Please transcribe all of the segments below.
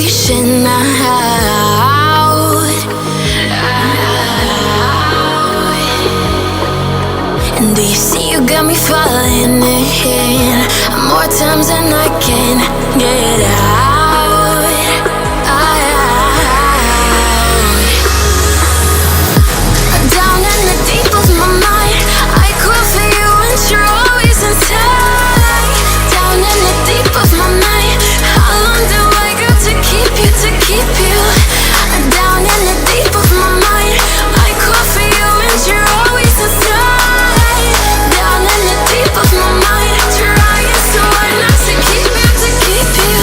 reaching out. And do you see you got me falling in more times than I can get out. Down in the deep of my mind, I crawl for you and you're always inside. Down in the deep of my mind, how long do I got to keep you, to keep you? Down in the deep of my mind, I crawl for you and you're always inside. Down in the deep of my mind, trying so hard not to keep you, to keep you.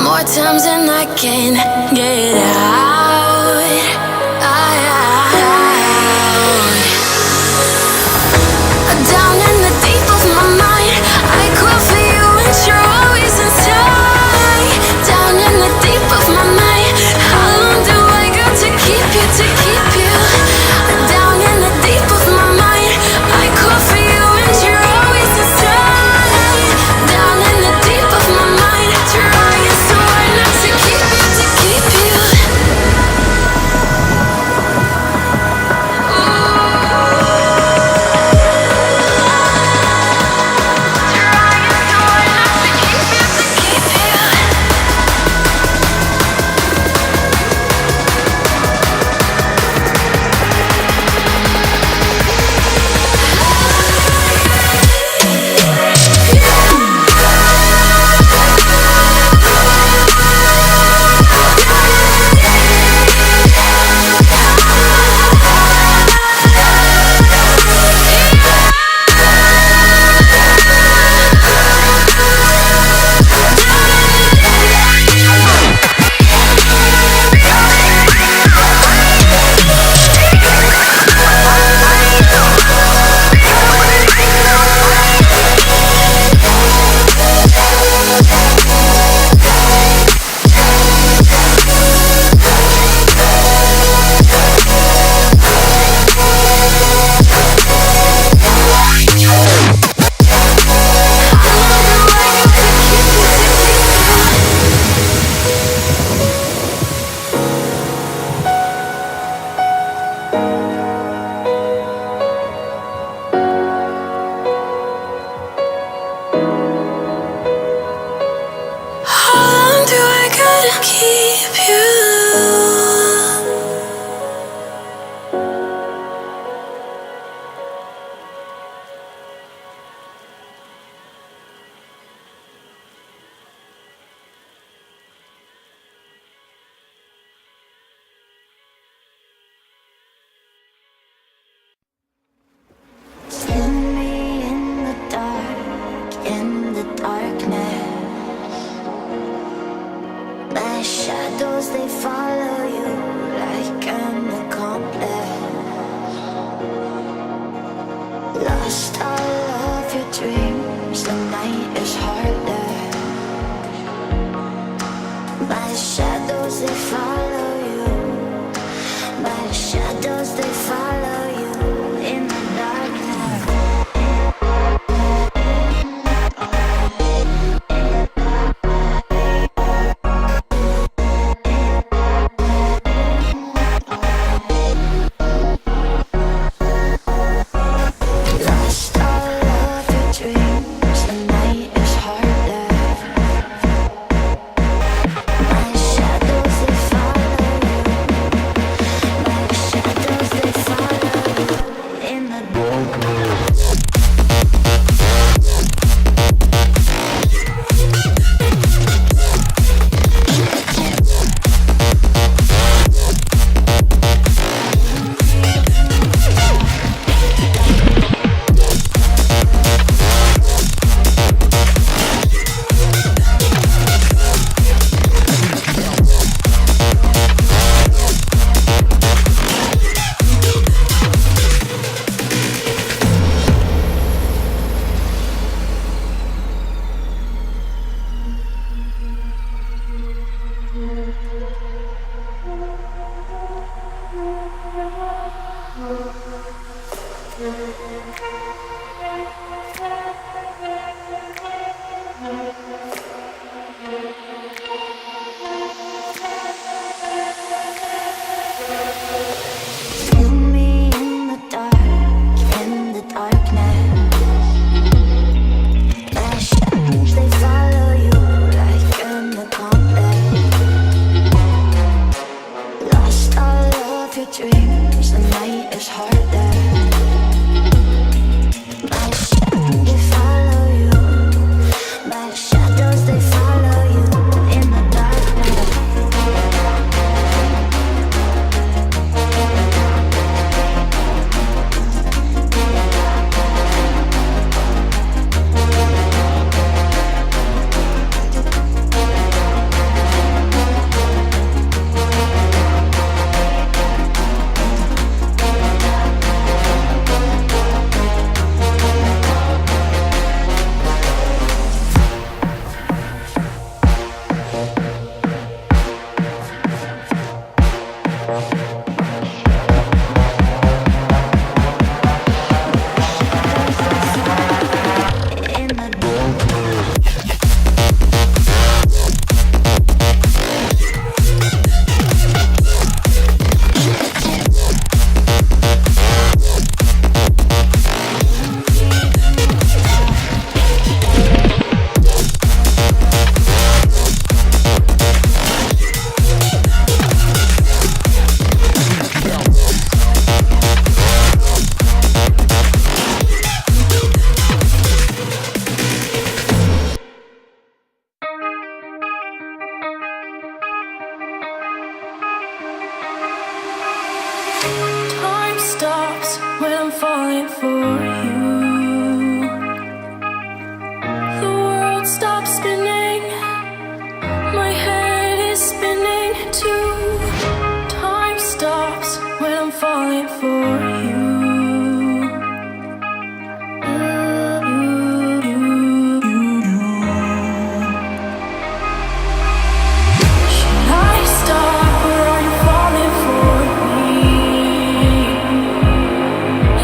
More times than I can get out. Down in the deep of my mind, I crawl for you and you're always inside. Down in the deep of my mind, how long do I got to keep you, to keep you? Down in the deep of my mind, I crawl for you and you're always inside. Down in the deep of my mind, trying so hard not to keep you, to keep you. Time stops when I'm falling for you. The world stops spinning. My head is spinning too. Time stops when I'm falling for you. Should I stop or are you falling for me?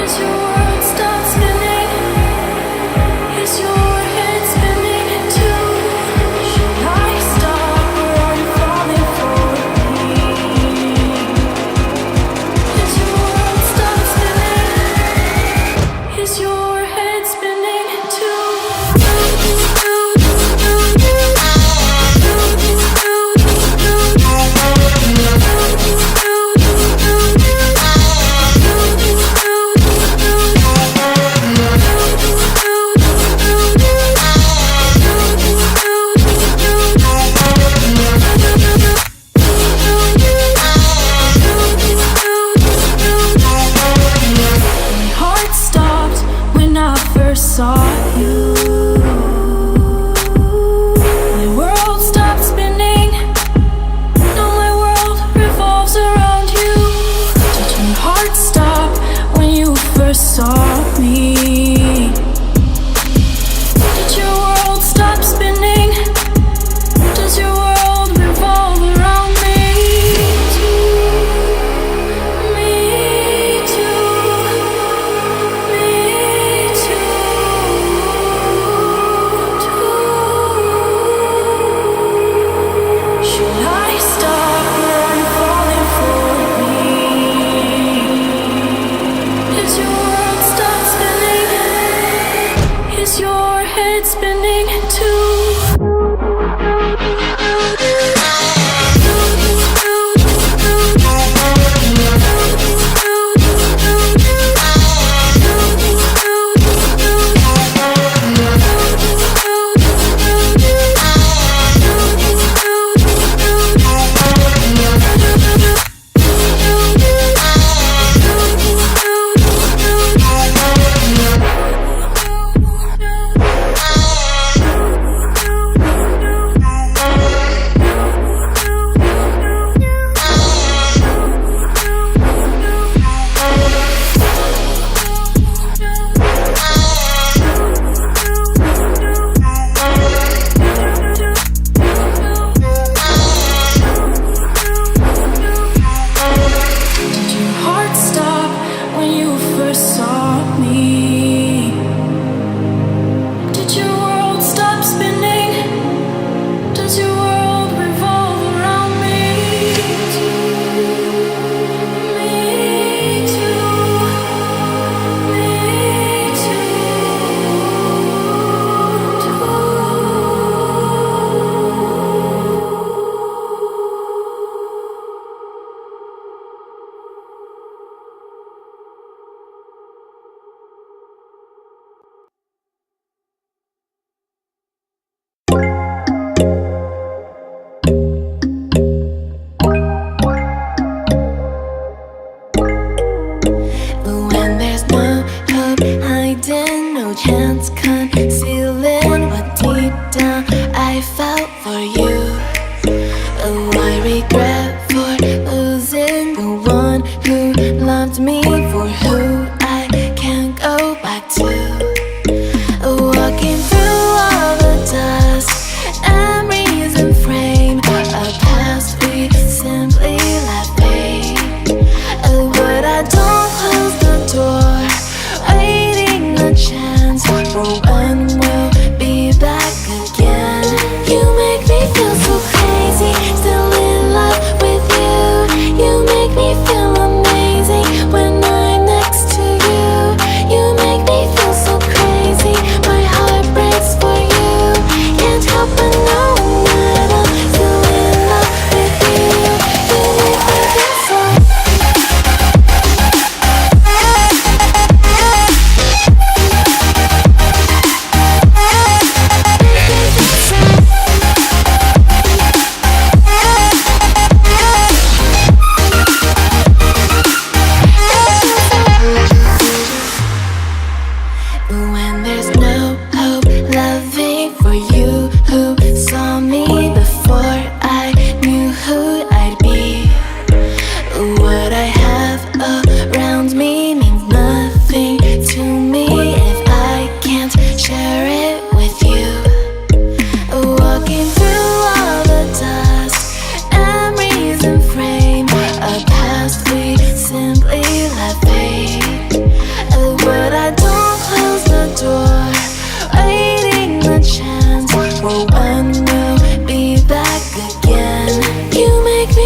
As your world stops spinning.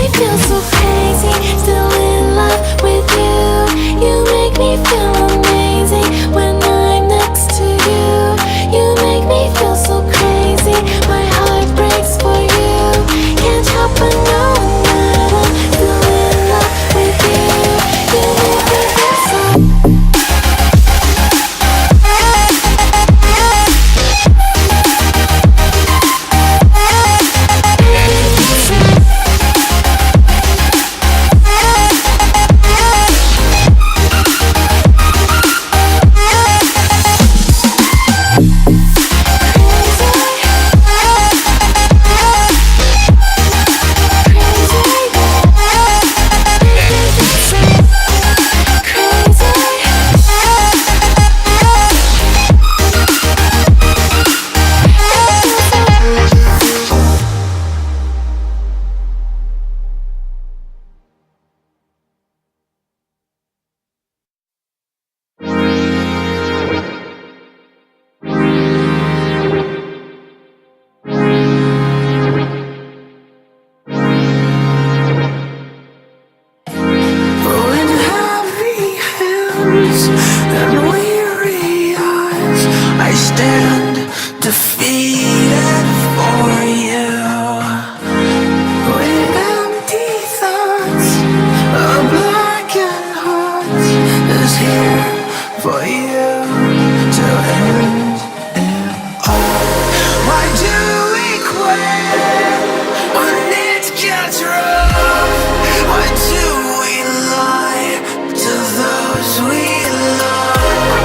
me feel so crazy, still in love with you. You make me feel amazing when I'm next to you. You make me feel so crazy, my heart breaks for you. Can't help but know that I'm still in love with you. You make me feel so. And weary eyes, I stand defeated for you. With empty thoughts, a blackened heart is here for you to end it all. Why do we quit when it gets rough? Why do we lie to those we love?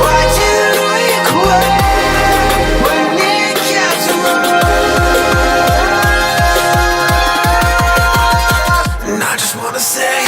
Why do we quit when it gets rough? And I just wanna say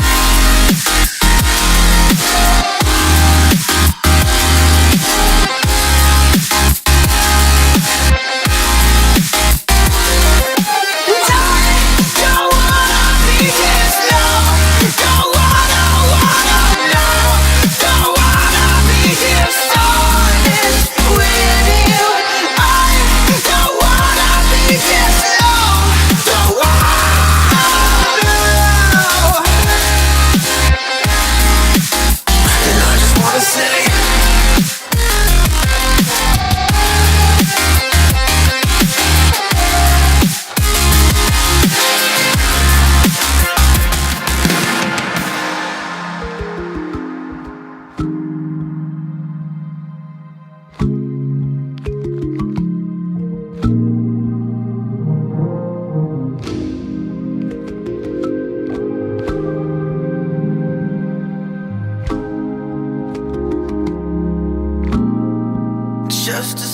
just to